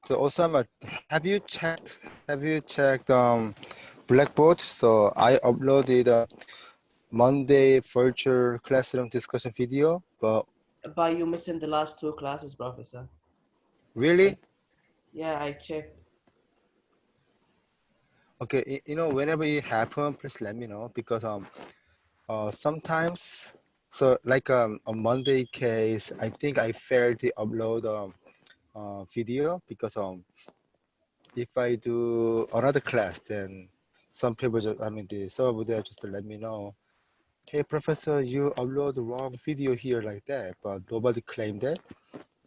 So Osama, have you checked Blackboard? So I uploaded a Monday virtual classroom discussion video, but But you missing the last two classes, Professor. really? Yeah, I checked. Okay, whenever it happens, please let me know because sometimes, so like a Monday case, I think I failed to upload video because if I do another class, then some people just, the server there just to let me know, hey, professor, you upload the wrong video here like that, but nobody claimed that.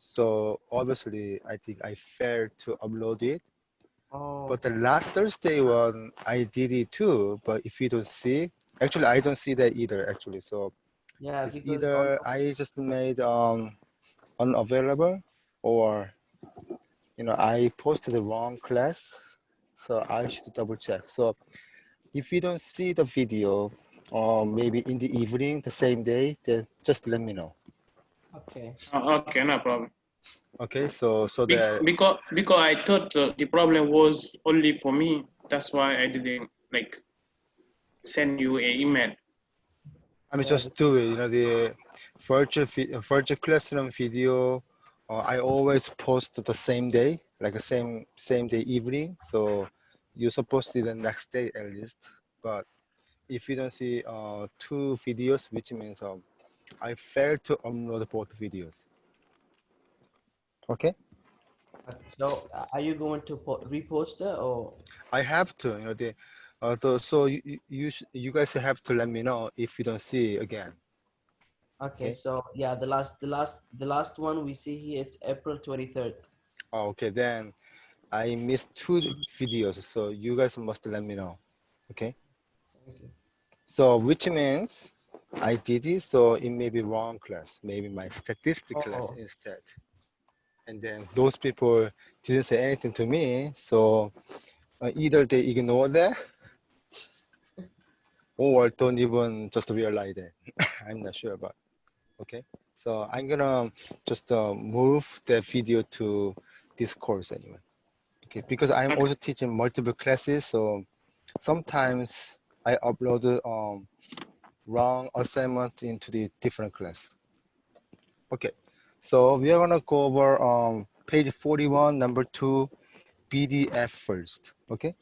So obviously, I think I failed to upload it. Oh, But the last Thursday one, I did it too. But if you don't see, actually, I don't see that either, actually. So yeah, it's because on either I just made unavailable or, I posted the wrong class. So I should double check. So if you don't see the video, or maybe in the evening, the same day, then just let me know. okay. Okay, no problem. Okay, so that Because I thought the problem was only for me. That's why I didn't like send you an email. Yeah, just do it. The virtual classroom video, I always post the same day, like the same day evening. So you're supposed to see the next day at least. But if you don't see two videos, which means I failed to upload both videos. Okay. so are you going to repost it or? I have to, so you guys have to let me know if you don't see it again. Okay, Okay. so yeah, the last one we see here, it's April 23rd. Oh, okay, then I missed two videos, so you guys must let me know. Okay. Thank you. So which means I did it, so it may be wrong class, maybe my statistics class Oh, instead. And then those people didn't say anything to me, so either they ignore that or don't even just realize it. I'm not sure about. Okay, so I'm gonna just move the video to this course anyway. Okay, because I'm Okay. also teaching multiple classes, so sometimes I upload wrong assignment into the different class. Okay, so we are gonna go over page 41, number 2, PDF first. Okay,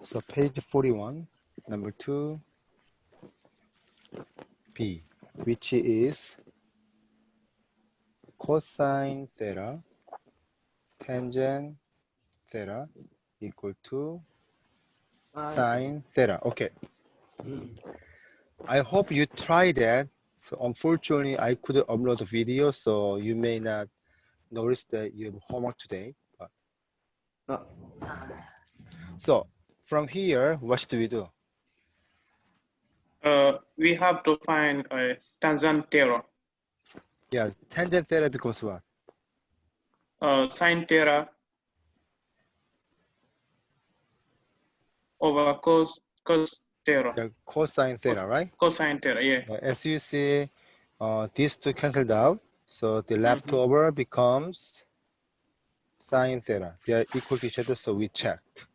so page 41, number 2, B, which is cosine theta tangent theta equal to sine theta. Okay, I hope you try that. So unfortunately, I couldn't upload the video, so you may not notice that you have homework today. But no. so from here, what do we do? We have to find a tangent theta. Yeah, tangent theta becomes what? Sine theta over cos theta. Yeah, cosine theta, right? Cosine theta, yeah. As you see, these two canceled out, so the leftover becomes sine theta. They are equal to each other, so we checked.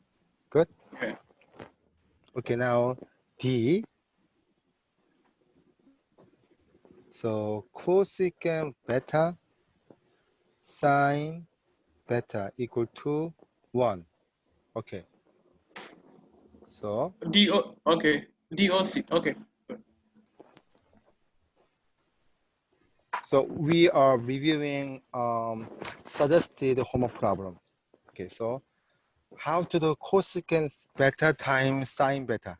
Good. Yeah. Okay, now D. So cosecant beta sine beta equal to 1. Okay. So Okay. DOC, okay. so we are reviewing suggested homework problem. Okay, so how to do cosecant beta times sine beta?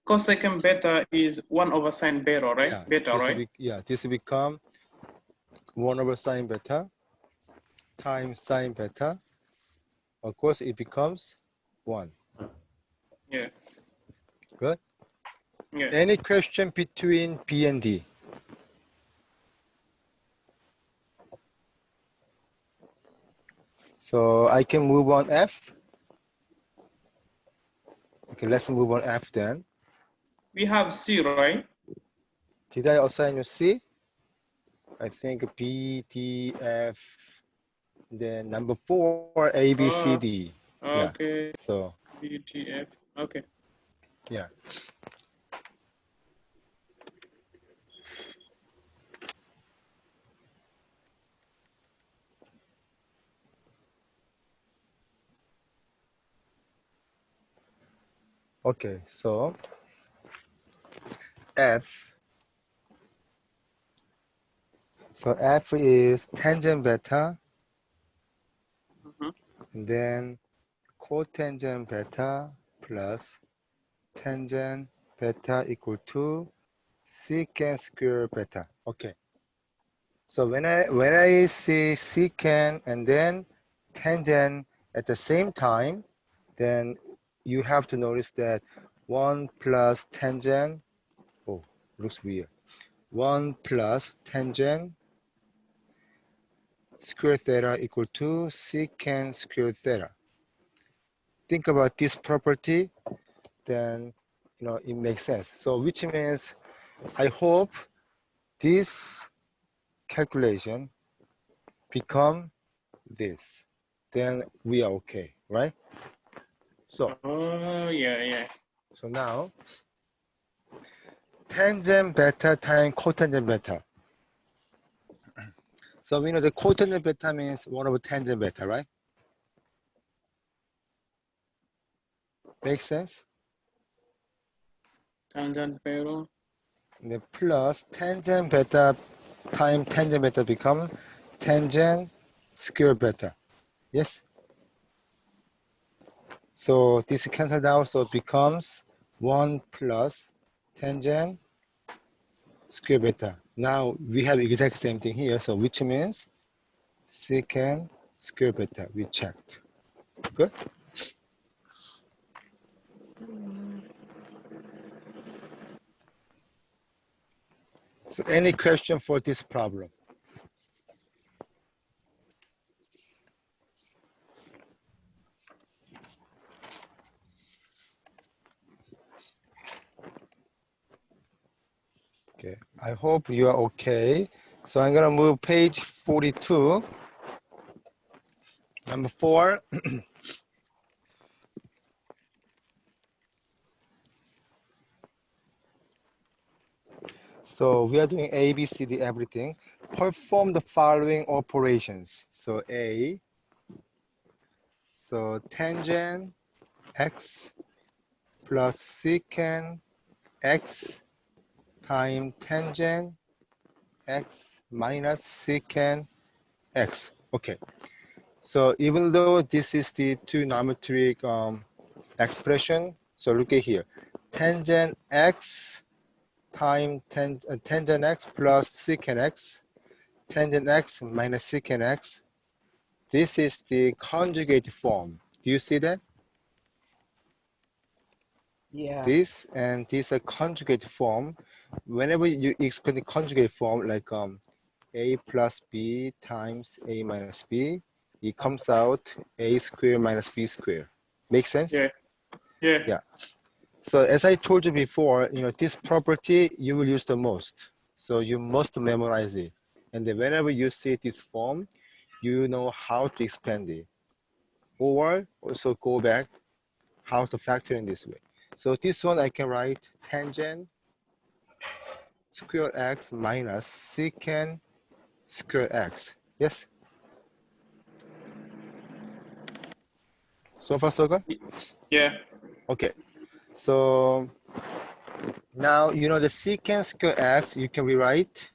Cosecant beta is 1 over sine beta, right? Yeah, Beta, right? this will become 1 over sine beta times sine beta. Of course, it becomes 1. Yeah. Good. Yeah. Any question between B and D? So I can move on F. Okay, let's move on F then. We have C, right? Did I assign you C? I think B, D, F, then number 4, A, B, C, D. Yeah. Okay. So BTF. Okay. yeah. Okay. So F. So F is tangent beta, Mm-hmm. and then cotangent beta plus tangent beta equal to secant square beta. Okay. So when I see secant and then tangent at the same time, then you have to notice that 1 plus tangent, oh, looks weird. 1 plus tangent square theta equal to secant square theta. Think about this property, then it makes sense. So which means I hope this calculation become this. Then we are okay, right? So Oh, yeah. now tangent beta times cotangent beta. So we know the cotangent beta means 1 over tangent beta, right? Makes sense? Tangent pero. And then plus tangent beta times tangent beta become tangent square beta. Yes? So this cancelled out, so it becomes 1 plus tangent square beta. Now we have exact same thing here, so which means secant square beta, we checked. Good? So any question for this problem? Okay, I hope you are okay. So I'm gonna move page 42. Number 4. So we are doing A, B, C, D, everything. Perform the following operations. So A, so tangent x plus secant x times tangent x minus secant x. Okay. So even though this is the trigonometric expression, so look at here. Tangent x times tangent x plus secant x, tangent x minus secant x. This is the conjugate form. Do you see that? Yeah. This and this are conjugate form. Whenever you explain the conjugate form, like a plus b times a minus b, it comes out a square minus b square. Make sense? Yeah. Yeah. So as I told you before, this property you will use the most. So you must memorize it. And then whenever you see this form, you know how to expand it. Or also go back how to factor in this way. So this one I can write tangent square x minus secant square x. Yes? So far so good? Yeah. Okay. So now the secant square x, you can rewrite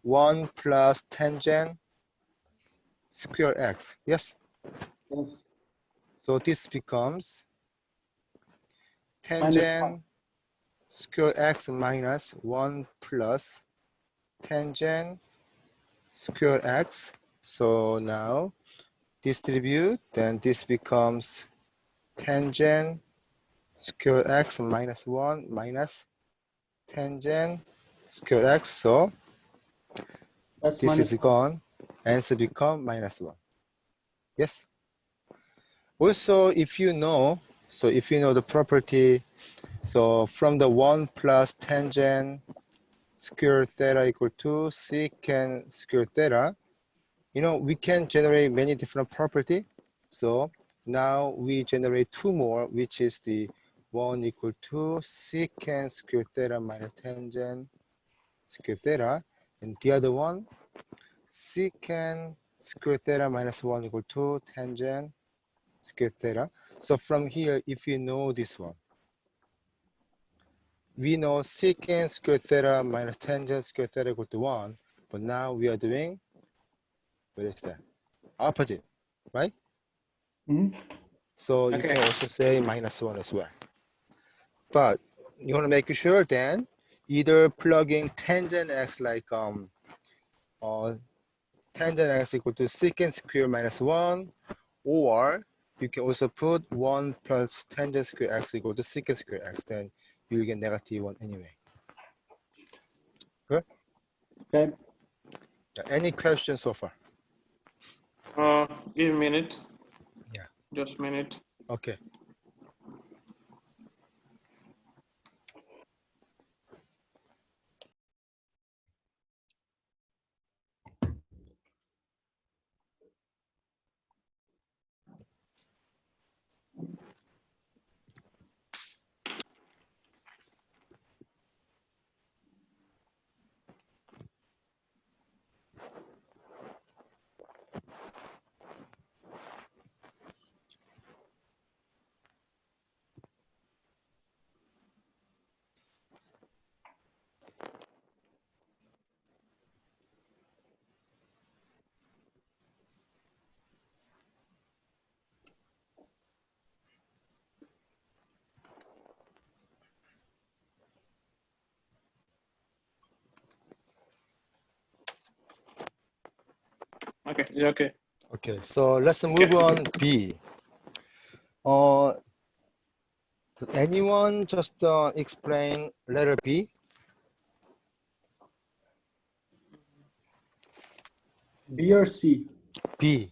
1 plus tangent square x. Yes? Yes. So this becomes tangent square x minus 1 plus tangent square x. So now distribute, then this becomes tangent square x minus 1 minus tangent square x. So That's this is minus 1. gone. Answer become minus 1. Yes? Also, if you know the property, so from the 1 plus tangent square theta equal to secant square theta. We can generate many different property. So now we generate two more, which is the 1 equal to secant square theta minus tangent square theta. And the other one, secant square theta minus 1 equal to tangent square theta. So from here, if you know this one, we know secant square theta minus tangent square theta equal to 1. But now we are doing, what is that? Opposite, right? Mhm. So you Okay. can also say minus 1 as well. But you want to make sure then either plug in tangent x like tangent x equal to secant square minus 1, or you can also put 1 plus tangent square x equal to secant square x, then you'll get negative 1 anyway. Good? Okay. Any questions so far? Give a minute. Yeah. Just a minute. Okay. Okay, is it okay? Okay, so let's move on B. Did anyone just explain letter B? B or C? B.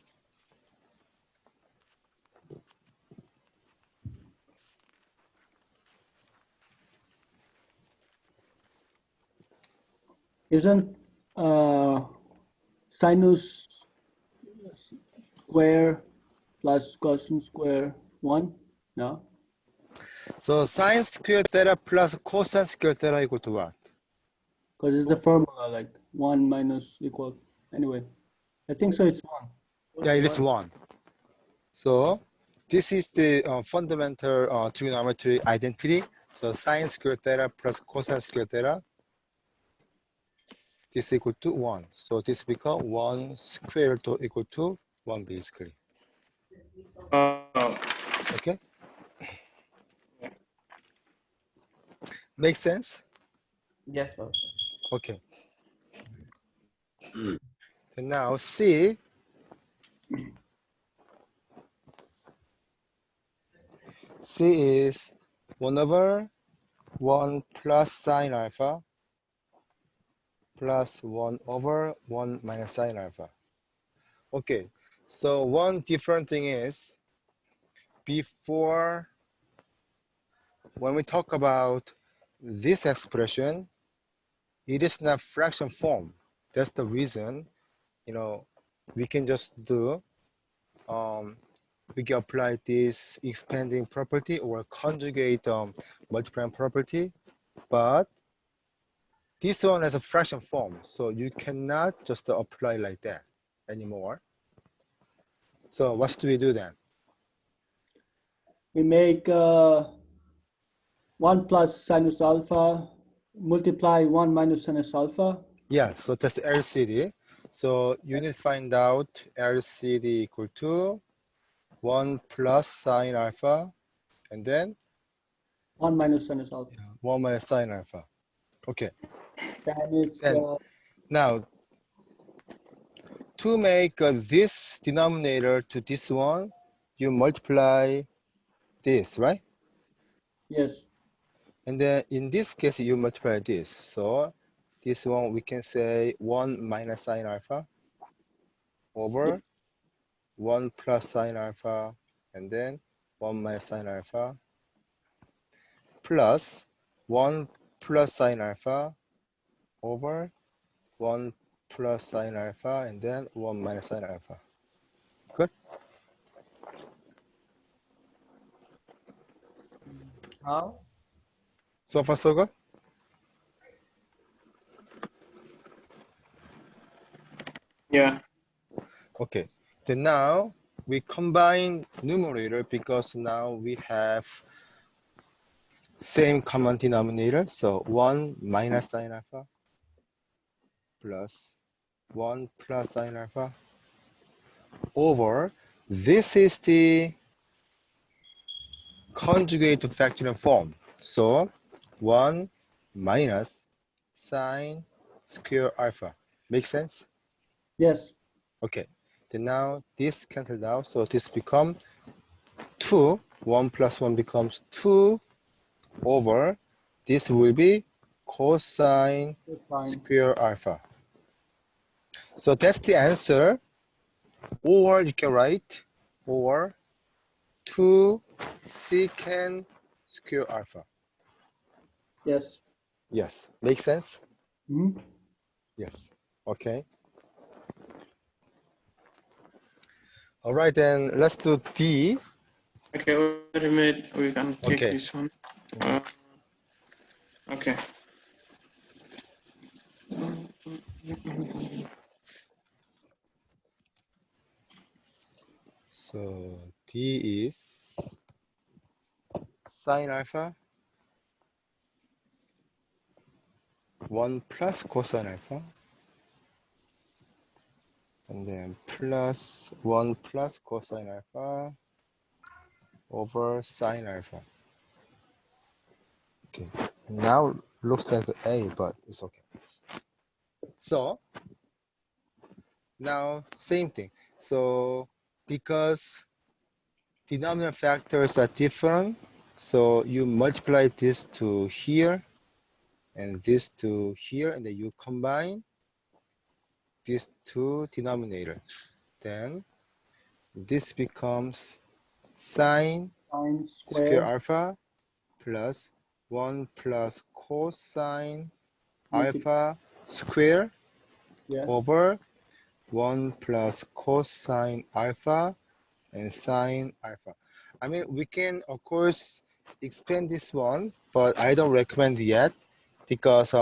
Isn't sinus square plus cosine square 1? No? So sine square theta plus cosine square theta equal to what? Because it's the formula like 1 minus equal. Anyway, I think so it's 1. Yeah, it is 1. So this is the fundamental trigonometric identity. So sine square theta plus cosine square theta, this equal to 1. So this become 1 square root equal to 1 basically. Okay? Make sense? Yes, Professor. Okay. And now C. C is 1 over 1 plus sine alpha plus 1 over 1 minus sine alpha. Okay, so one different thing is before, when we talk about this expression, it is not fraction form. That's the reason, we can just do, we can apply this expanding property or conjugate multiplying property, but this one has a fraction form, so you cannot just apply like that anymore. So what do we do then? We make 1 plus sinus alpha multiply 1 minus sinus alpha. Yeah, so that's LCD. So you need to find out LCD equal to 1 plus sine alpha, and then 1 minus sinus alpha. 1 minus sine alpha. Okay. Then it's And now, to make this denominator to this one, you multiply this, right? yes. And then in this case, you multiply this. So this one, we can say 1 minus sine alpha over 1 plus sine alpha, and then 1 minus sine alpha plus 1 plus sine alpha over 1 plus sine alpha and then 1 minus sine alpha. Good? How? So far so good? Yeah. Okay. Then now we combine numerator because now we have same common denominator. So 1 minus sine alpha plus 1 plus sine alpha over, this is the conjugate to factorial form. So 1 minus sine square alpha. Make sense? Yes. Okay. Then now this cancels out. So this becomes 2. 1 plus 1 becomes 2 over. This will be cosine Fine. square alpha. So that's the answer. Or you can write or 2 secant square alpha. Yes. Yes. Make sense? Hmm. Yes. Okay. All right, then let's do D. Okay, wait a minute. We can take Okay. this one. Uh, okay. So D is sine alpha 1 plus cosine alpha and then plus 1 plus cosine alpha over sine alpha. Okay. Now looks like A, but it's okay. So now same thing. So because denominator factors are different, so you multiply this to here and this to here, and then you combine these two denominators. Then this becomes sine Sine square square. alpha plus 1 plus cosine Make it. alpha square Yeah. over 1 plus cosine alpha and sine alpha. I mean, we can, of course, expand this one, but I don't recommend yet because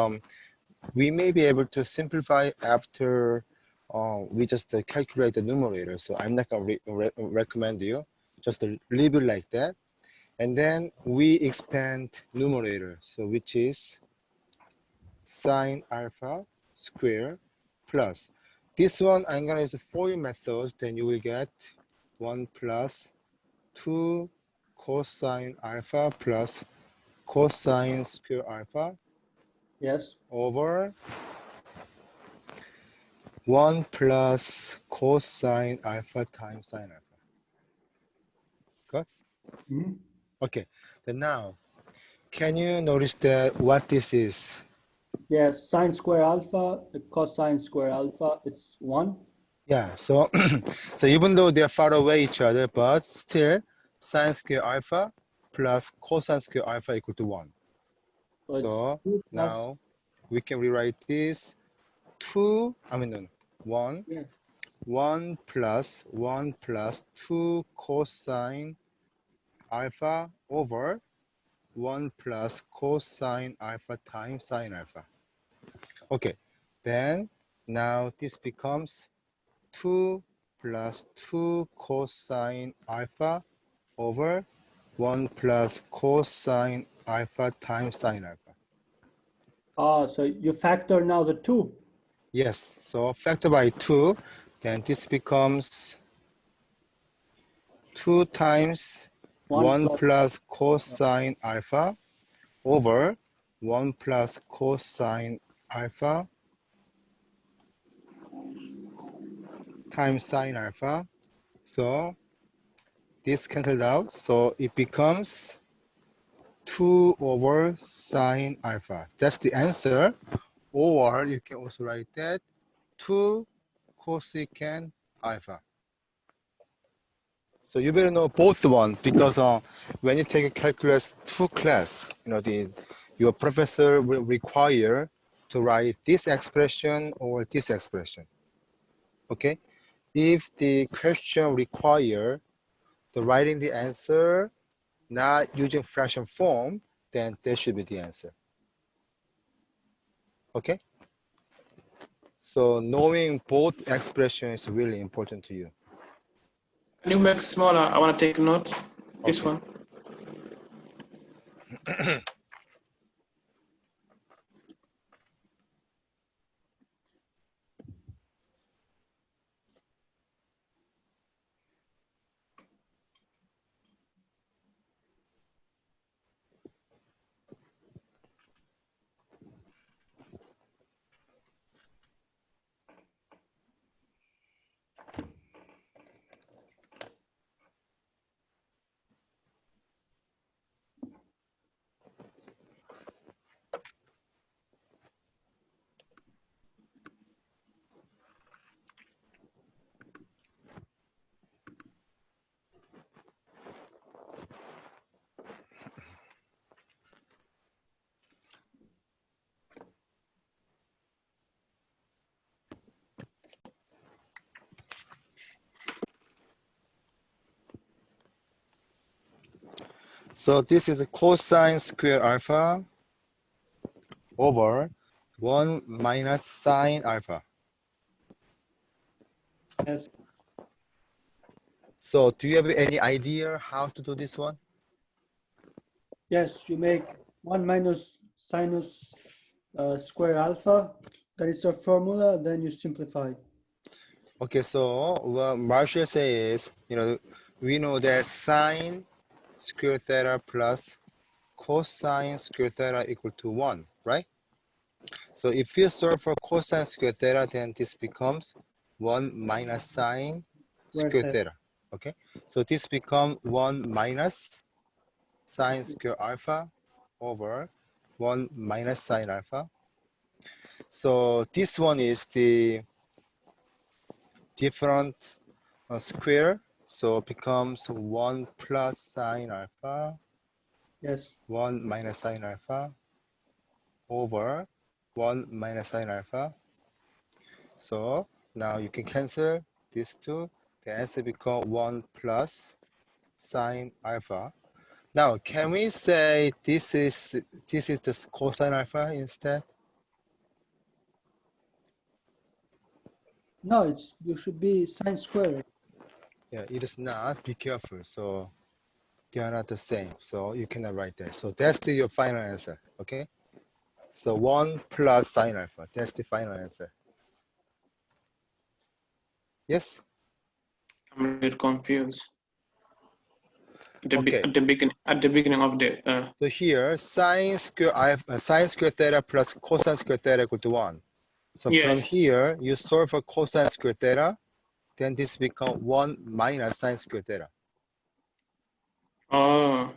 we may be able to simplify after we just calculate the numerator. So I'm not going to recommend you. Just leave it like that. And then we expand numerator. So which is sine alpha square plus. This one I'm going to use the FOIL method. Then you will get 1 plus 2 cosine alpha plus cosine square alpha Yes. over 1 plus cosine alpha times sine alpha. Good? Hmm. Okay. Then now, can you notice that what this is? Yes. Sine square alpha, cosine square alpha, it's 1. Yeah. So, so even though they're far away each other, but still sine square alpha plus cosine square alpha equal to 1. So it's So 2 plus. now we can rewrite this 2, I mean, no, 1, Yeah. 1 plus 2 cosine alpha over 1 plus cosine alpha times sine alpha. Okay, then now this becomes 2 plus 2 cosine alpha over 1 plus cosine alpha times sine alpha. So you factor now the 2. Yes, so factor by 2, then this becomes 2 times 1 plus. plus cosine alpha over 1 plus cosine alpha times sine alpha. So this cancelled out. So it becomes 2 over sine alpha. That's the answer. Or you can also write that 2 cosecant alpha. So you better know both one because when you take a calculus 2 class, your professor will require to write this expression or this expression. Okay, if the question require the writing the answer not using fraction form, then that should be the answer. Okay, so knowing both expressions is really important to you. Can you make smaller? I want to take note. This Okay. one. So this is cosine square alpha over 1 minus sine alpha. Yes. So do you have any idea how to do this one? Yes, you make 1 minus sinus square alpha. That is your formula. Then you simplify. Okay, so what Marshall says, we know that sine square theta plus cosine square theta equal to 1, right? So if you solve for cosine square theta, then this becomes 1 minus sine square theta. Okay, so this becomes 1 minus sine square alpha over 1 minus sine alpha. So this one is the different square, so it becomes 1 plus sine alpha, Yes. 1 minus sine alpha over 1 minus sine alpha. So now you can cancel these two. The answer becomes 1 plus sine alpha. Now, can we say this is just cosine alpha instead? No, you should be sine squared. Yeah, it is not. Be careful. So they are not the same. So you cannot write that. So that's your final answer. Okay. So 1 plus sine alpha. That's the final answer. Yes. I'm a little confused. Okay. At the beginning of the. So here, sine square theta plus cosine square theta equal to 1. So Yes. from here, you solve for cosine square theta, then this becomes 1 minus sine square theta. Oh.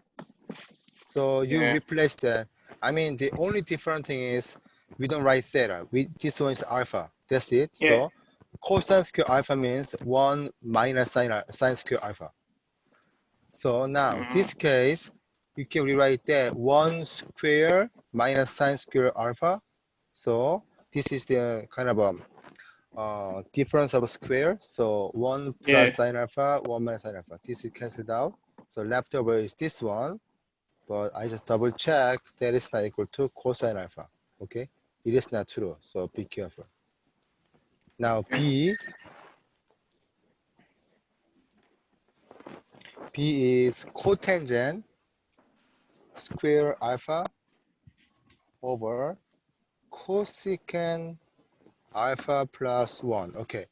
So you Yeah. replace that. I mean, the only different thing is we don't write theta. This one is alpha. That's it. Yeah. So cosine square alpha means 1 minus sine square alpha. So now, this case, you can rewrite that 1 square minus sine square alpha. So this is the kind of difference of a square. So 1 plus sine alpha, 1 minus sine alpha. This is cancelled out. So left over is this one. But I just double check that is not equal to cosine alpha. Okay, it is not true. So be careful. Now B is cotangent square alpha over cosecant alpha plus 1. Okay,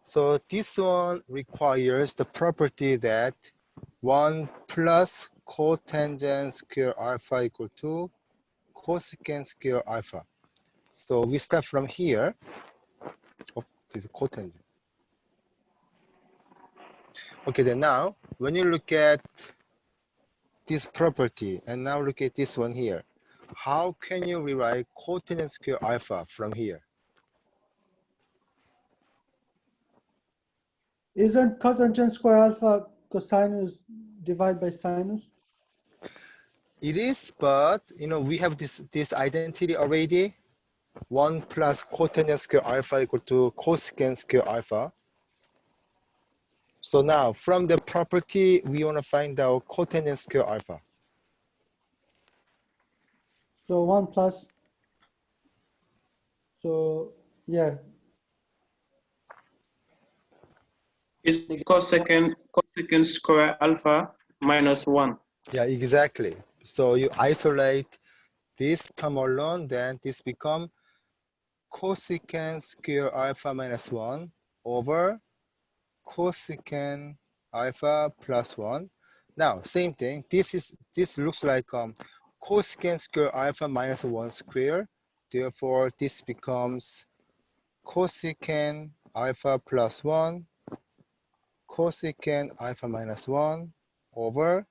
so this one requires the property that 1 plus cotangent square alpha equal to cosecant square alpha. So we start from here. Oh, this is cotangent. Okay, then now when you look at this property and now look at this one here, how can you rewrite cotangent square alpha from here? Isn't cotangent square alpha cosinus divided by sinus? It is, but we have this identity already. 1 plus cotangent square alpha equal to cosecant square alpha. So now from the property, we want to find out cotangent square alpha. So 1 plus, so yeah, It's cosecant square alpha minus 1. Yeah, exactly. So you isolate this term alone, then this become cosecant square alpha minus 1 over cosecant alpha plus 1. Now, same thing. This looks like cosecant square alpha minus 1 square. Therefore, this becomes cosecant alpha plus 1 cosecant alpha minus 1 over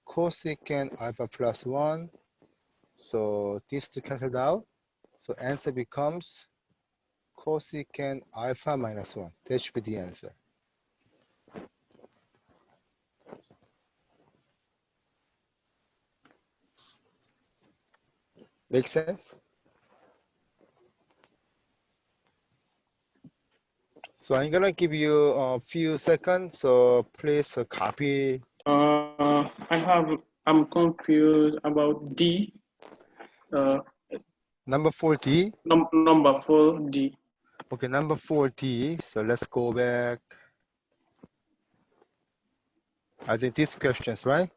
cosecant alpha plus 1. So these two canceled out. So answer becomes cosecant alpha minus 1. That should be the answer. Make sense? So I'm gonna give you a few seconds. So please copy. I'm confused about D. Number 4D. Number 4D. Okay, number 4D. So let's go back. I think these questions, right?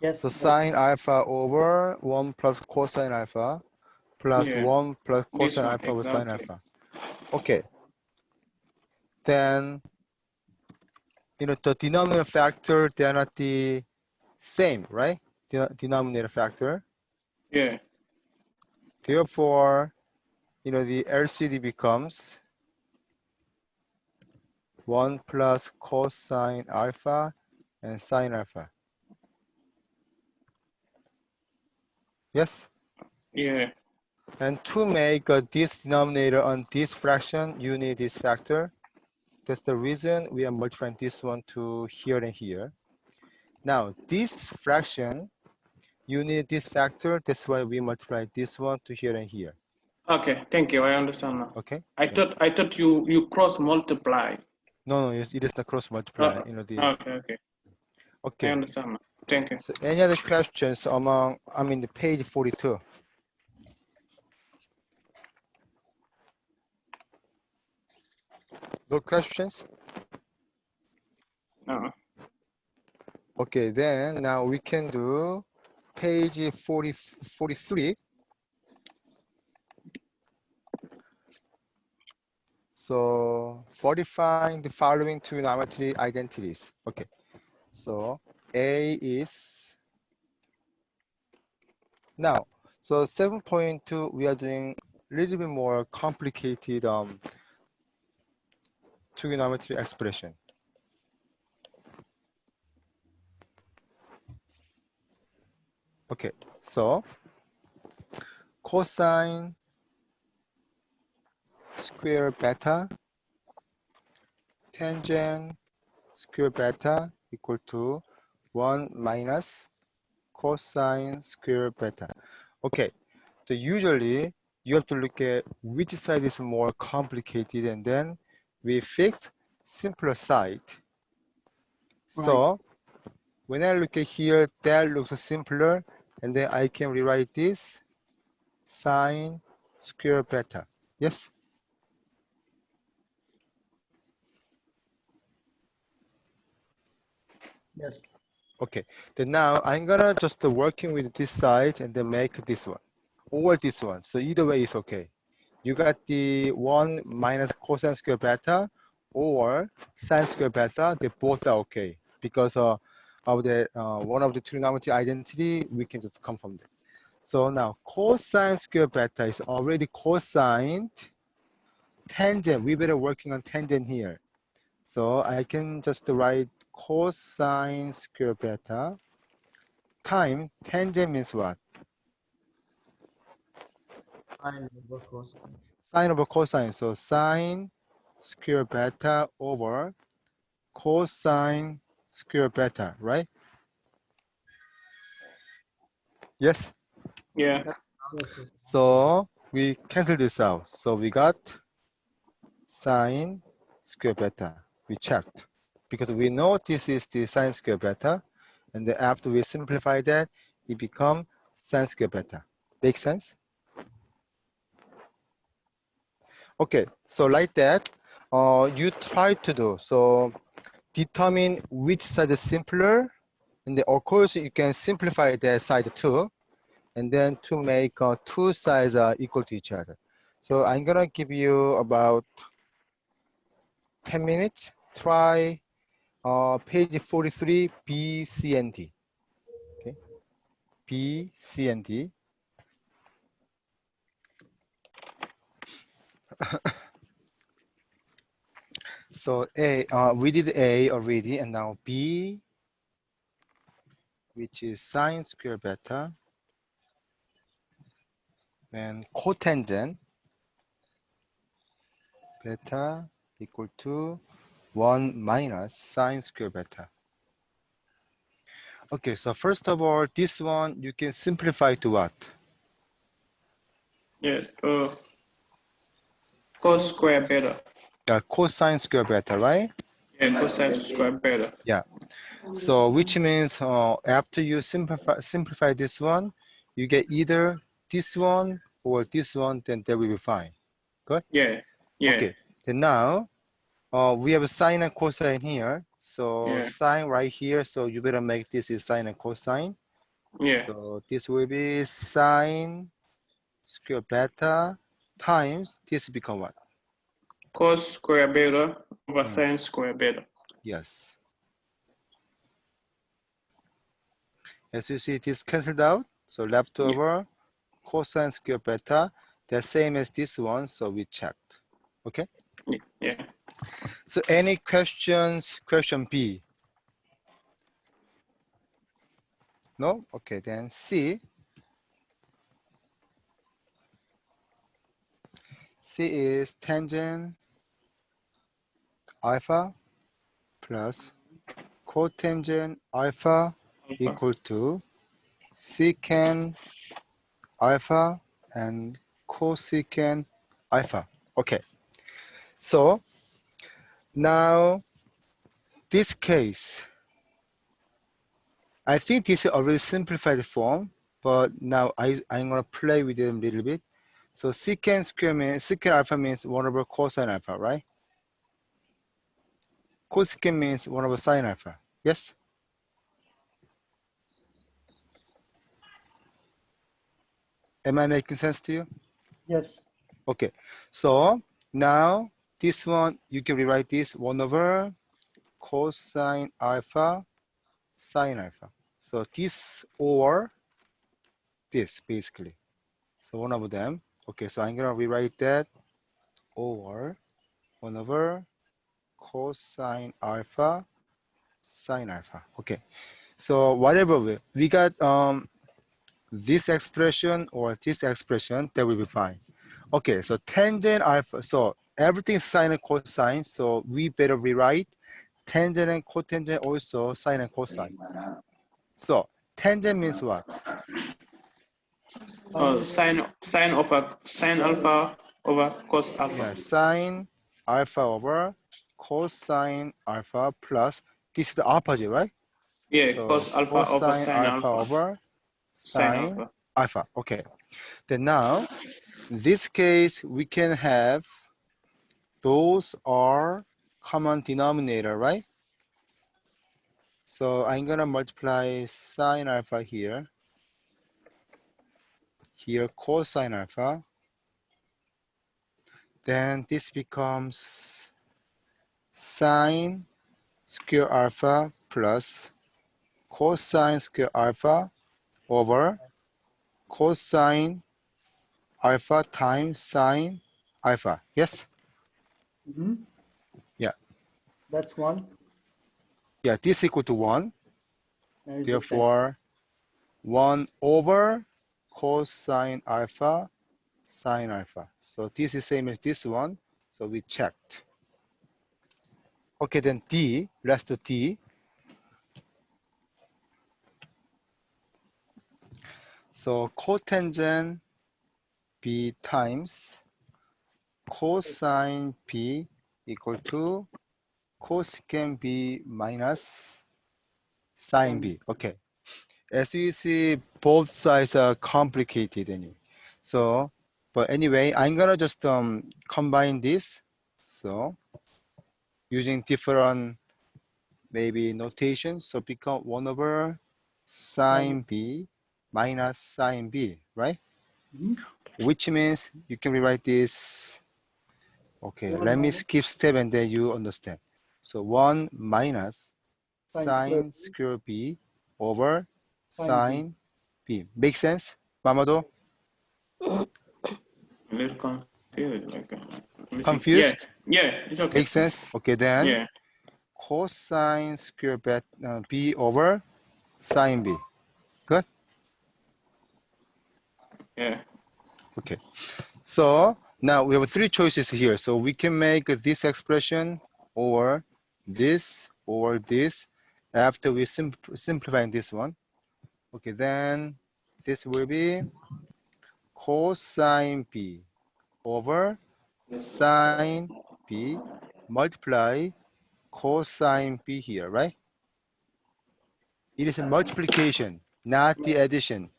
yes. So sine alpha over 1 plus cosine alpha plus Yeah, 1 plus this cosine one, alpha over sine exactly. alpha. Okay. Then, the denominator factor, they are not the same, right? Denominator factor. Yeah, Therefore, the LCD becomes 1 plus cosine alpha and sine alpha. Yes? yeah, And to make this denominator on this fraction, you need this factor. That's the reason we are multiplying this one to here and here. Now, this fraction, you need this factor. That's why we multiply this one to here and here. okay, thank you. I understand now. Okay? I thought you cross multiply. No, it is the cross multiply. Okay. I Okay. understand now. Thank you. So any other questions the page 42? No questions? Okay, then now we can do page 43. So fortifying the following trigonometric identities. Okay, so A is now, so 7.2, we are doing a little bit more complicated trigonometric expression. Okay, so cosine square beta tangent square beta equal to 1 minus cosine square beta. Okay, so usually you have to look at which side is more complicated and then we fix simpler side. Right. So when I look at here, that looks simpler and then I can rewrite this sine square beta. Yes? Yes. Okay, then now I'm gonna just working with this side and then make this one or this one. So either way is okay. You got the 1 minus cosine square beta or sine square beta. They both are okay because of the one of the trigonometric identity. We can just come from that. So now cosine square beta is already cosine tangent. We better working on tangent here. So I can just write cosine square beta time tangent means what? Sine over cosine. Sine over cosine. So sine square beta over cosine square beta, right? Yes? Yeah. Yes. So we cancel this out. So we got sine square beta. We checked because we know this is the sine square beta, and then after we simplify that, it become sine square beta. Make sense? Okay, so like that, you try to do. So determine which side is simpler, and then of course you can simplify that side too, and then to make two sides equal to each other. So I'm gonna give you about 10 minutes. Try page 43, B, C, and D. Okay, B, C, and D. So A, we did A already, and now B, which is sine square beta, and cotangent beta equal to 1 minus sine square beta. Okay, so first of all, this one you can simplify to what? Yeah. Cos square beta. Cosine square beta, right? Yeah. Cosine square beta. Yeah. So which means after you simplify this one, you get either this one or this one, then that will be fine. Good? Yeah. Yeah. Okay. Then now we have a sine and cosine here. So Yeah. sine right here. So you better make this is sine and cosine. Yeah. So this will be sine square beta times this become what? Cos square beta over sine square beta. Yes. As you see, this canceled out. So left over cosine square beta, the same as this one. So we checked. Okay. Yeah. So any questions? Question B. No? Okay, then C. C is tangent alpha plus cotangent alpha Alpha. equal to secant alpha and cosecant alpha. Okay, so now this case, I think this is a really simplified form, but now I'm gonna play with it a little bit. So secant square means, secant alpha means 1 over cosine alpha, right? Cosecant means 1 over sine alpha. Yes? Am I making sense to you? Yes. Okay, so now this one, you can rewrite this 1 over cosine alpha sine alpha. So this or this basically. So one of them. Okay, so I'm gonna rewrite that or 1 over cosine alpha sine alpha. Okay, so whatever we got this expression or this expression, that will be fine. Okay, so tangent alpha, so everything is sine and cosine, so we better rewrite tangent and cotangent also sine and cosine. So tangent means what? Sine alpha over cos alpha. Yeah, sine alpha over cosine alpha plus, this is the opposite, right? Yeah. So Cos alpha over cosine sine alpha alpha. over Sine sine alpha. alpha. Okay, then now in this case we can have those are common denominator, right? So I'm gonna multiply sine alpha here cosine alpha, then this becomes sine square alpha plus cosine square alpha over cosine alpha times sine alpha. Yes? Mm-hmm. Yeah. That's one. Yeah, this equal to 1. And it's the same. Therefore, 1 over cosine alpha sine alpha. So this is same as this one. So we checked. Okay, then D, let's do D. So cotangent B times cosine B equal to cosecant B minus sine B. Okay. As you see, both sides are complicated anyway. So, but anyway, I'm gonna just combine this. So, using different maybe notation, so become 1 over sine B minus sine B, right? Which means you can rewrite this. Okay, One let me minus skip step and then you understand. So 1 minus sine square sine square B over sine B. sine B. Make sense, Mamadou? A little confused. Like, let me see. Yeah, Confused? yeah, it's okay. Make sense? Okay, then Yeah, cosine square B over sine B. Good? yeah. Okay. So now we have three choices here. So we can make this expression or this after we simplify this one. Okay, then this will be cosine B over sine B multiply cosine B here, right? It is a multiplication, not the addition.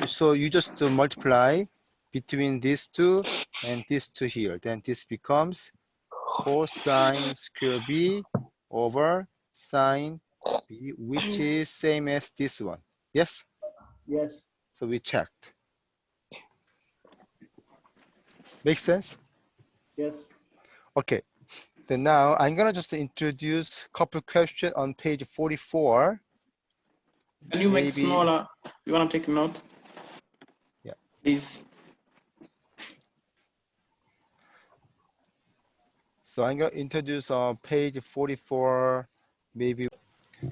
So you just multiply between these two and these two here. Then this becomes cosine square B over sine B, which is same as this one. Yes? Yes. So we checked. Make sense? Yes. Okay. Then now I'm gonna just introduce a couple questions on page 44. Can you make Maybe, smaller? You want to take note? yeah. Please. So I'm gonna introduce page 44, maybe.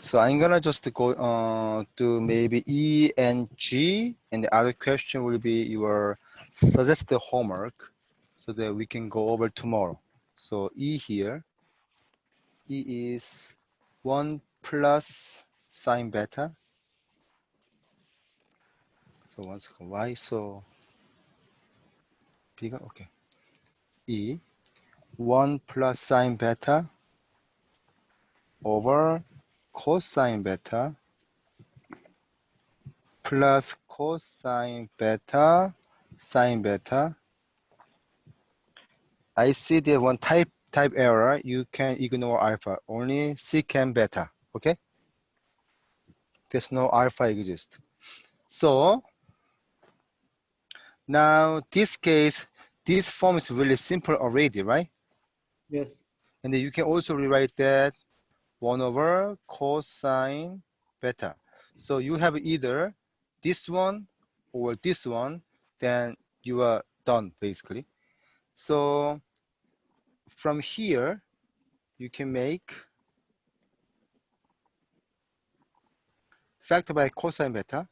So I'm gonna just go to maybe E and G, and the other question will be your suggested homework, so that we can go over tomorrow. So E here, E is 1 plus sine beta. So 1 second, why so bigger? Okay. E 1 plus sine beta over cosine beta plus cosine beta sine beta. I see there one type error. You can ignore alpha, only secant beta. Okay, there's no alpha exist. So now this case, this form is really simple already, right? Yes. And then you can also rewrite that 1 over cosine beta. So you have either this one or this one, then you are done basically. So from here, you can make factor by cosine beta,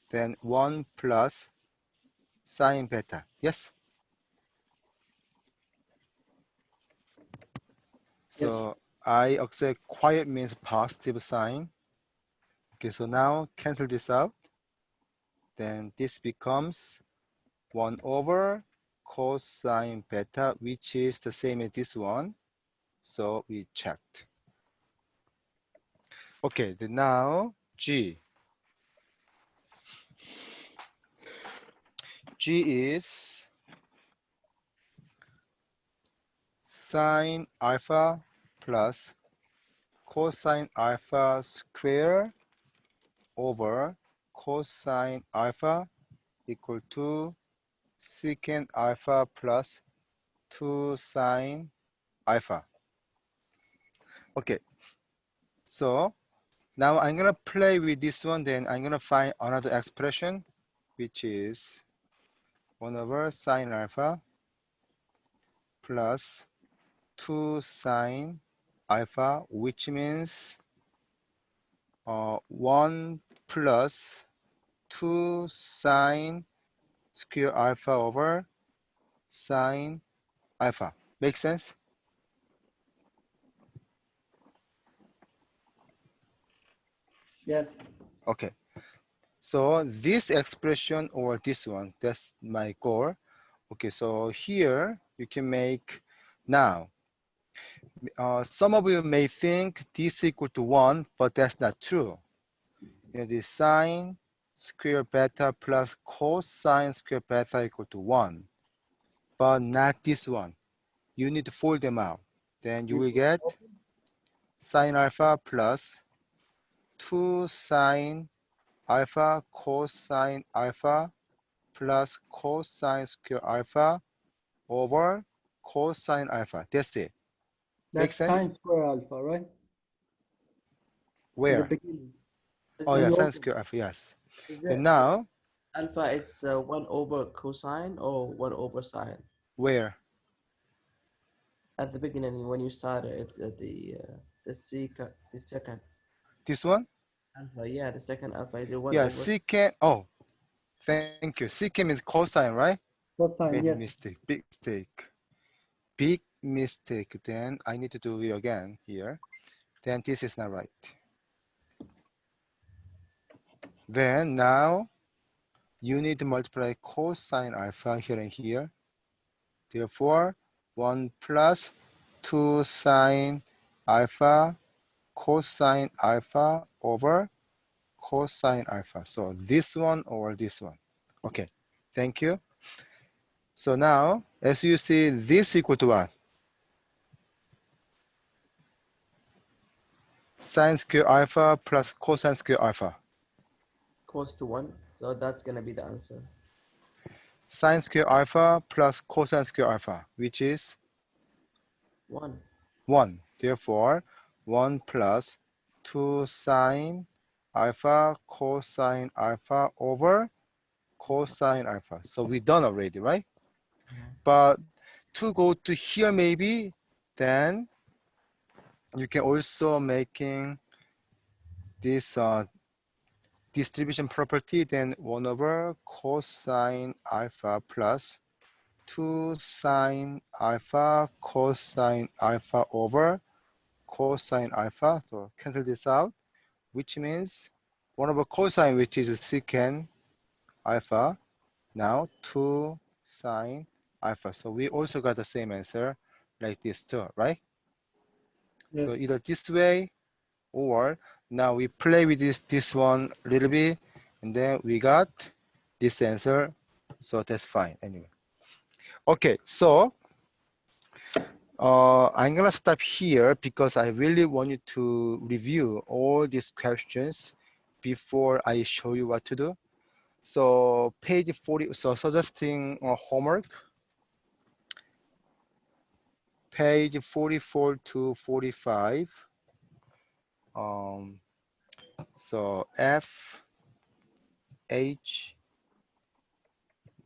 then 1 plus sine beta. Yes? Yes. So I accept quiet means positive sign. Okay, so now cancel this out. Then this becomes 1 over cosine beta, which is the same as this one. So we checked. Okay, then now G. G is sine alpha plus cosine alpha square over cosine alpha equal to secant alpha plus 2 sine alpha. Okay, so now I'm gonna play with this one, then I'm gonna find another expression, which is 1 over sine alpha plus 2 sine alpha, which means 1 plus 2 sine square alpha over sine alpha. Make sense? Yeah. Okay. So this expression or this one, that's my goal. Okay, so here you can make now. Some of you may think this equal to 1, but that's not true. You know, the sine square beta plus cosine square beta equal to 1, but not this one. You need to fold them out. Then you will get sine alpha plus 2 sine alpha cosine alpha plus cosine square alpha over cosine alpha. That's it. Make That's sense? sine square alpha, right? In the Where? beginning. Is Oh it, yeah, You sine open. square alpha, yes. is Then it now, alpha? It's 1 over cosine or 1 over sine. where? At the beginning, when you start, it's at the second This one? alpha. Yeah, the second alpha is a 1 Yeah, over. secant, oh, thank you. Secant means cosine, right? Cosine, Made a yes. mistake, big mistake. Big mistake. Then I need to do it again here. Then this is not right. Then now you need to multiply cosine alpha here and here. Therefore, 1 plus 2 sine alpha cosine alpha over cosine alpha. So this one or this one. Okay, thank you. So now, as you see, this equal to what? Sine square alpha plus cosine square alpha. Close to 1. So that's going to be the answer. Sine square alpha plus cosine square alpha, which is 1. 1. Therefore, 1 plus 2 sine alpha cosine alpha over cosine alpha. So we done already, right? But to go to here maybe, then you can also making this distribution property, then 1 over cosine alpha plus 2 sine alpha cosine alpha over cosine alpha. So cancel this out, which means 1 over cosine, which is secant alpha, now 2 sine alpha. So we also got the same answer like this too, right? Yes. So either this way or now we play with this one a little bit and then we got this answer. So that's fine anyway. Okay, so I'm gonna stop here because I really want you to review all these questions before I show you what to do. So page 40, so suggesting homework, page 44 to 45. So F, H,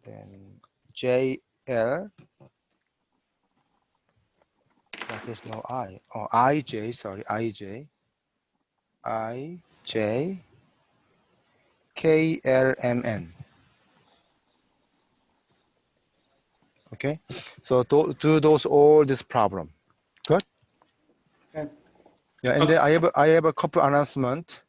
then J, L. But there's no I. Oh, I, J, sorry, I, J. I, J, K, L, M, N. Okay, so do those all this problem. Good. Okay. Yeah, and then I have a couple announcement.